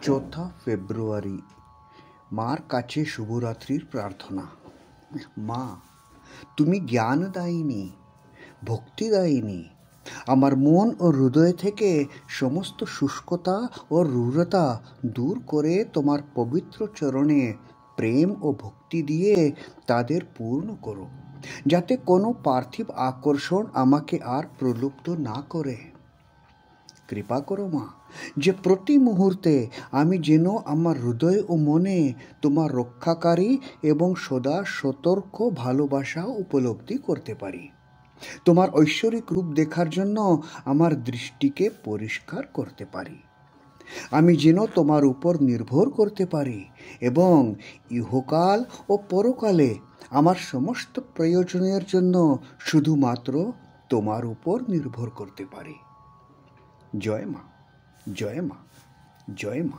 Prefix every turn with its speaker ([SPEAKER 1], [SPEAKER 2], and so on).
[SPEAKER 1] চৌঠা ফেব্রুয়ারি মার কাছে শুভরাত্রির প্রার্থনা। মা, তুমি জ্ঞানদায়িনী, ভক্তিদায়িনী। আমার মন ও হৃদয় থেকে সমস্ত শুষ্কতা ও রূঢ়তা দূর করে তোমার পবিত্র চরণে প্রেম ও ভক্তি দিয়ে তাদের পূর্ণ করো, যাতে কোনো পার্থিব আকর্ষণ আমাকে আর প্রলুব্ধ না করে। কৃপা করো মা, যে প্রতি মুহূর্তে আমি যেন আমার হৃদয় ও মনে তোমার রক্ষাকারী এবং সদা সতর্ক ভালোবাসা উপলব্ধি করতে পারি। তোমার ঐশ্বরিক রূপ দেখার জন্য আমার দৃষ্টিকে পরিষ্কার করতে পারি। আমি যেন তোমার উপর নির্ভর করতে পারি এবং ইহকাল ও পরকালে আমার সমস্ত প্রয়োজনের জন্য শুধুমাত্র তোমার উপর নির্ভর করতে পারি। জয় মা, জয় মা, জয় মা।